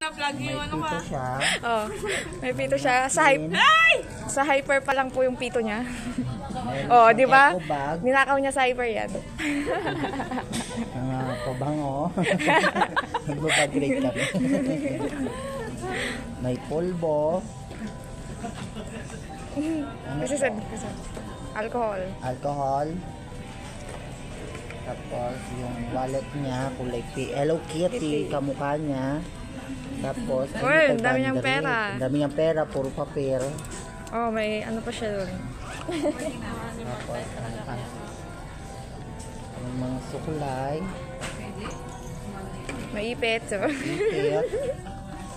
May pito siya. Oh, may pito siya. Sa hyper pa lang po yung pito niya. Oh, di ba? Ninakaw niya sa hyper yan. Mga pabango. Nagbabagrate kami. May polvo. Kasi alcohol. Alcohol. Tapos yung wallet niya, kulay Hello Kitty, kamukha niya. Tapos, ang dami niyang pera. Ang dami niyang pera, puro papel. Oh, may ano pa siya doon. Tapos, ang mga sukulay. May ipit. So. Ipit.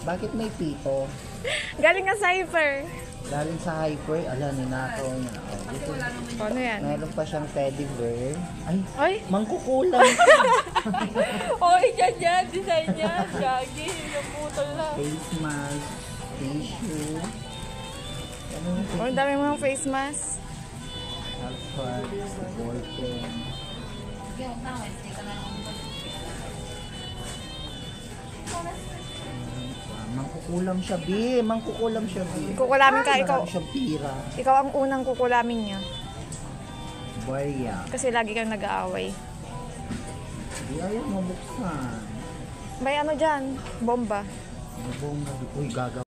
Bakit may pito? Galing nga sa hyper. Galing sa hyper, ala, ninakaw niya. Oh, dito. Ano yan? Meron pa siyang teddy bear. Ay! Mangkukulang. Oy, dyan, design niya. Gagi, naputol na. Face mask, tissue. Ang dami mga face mask. Alphard, ballpen. Mangkukulam siya, B. Mangkukulam siya, B. Kukulamin ka, ikaw. Marami siyang pira. Ikaw ang unang kukulamin niya. Buaya. Kasi lagi kang nag-aaway. Di ayaw mabuksan. May ano dyan? Bomba. Uy, gagawa.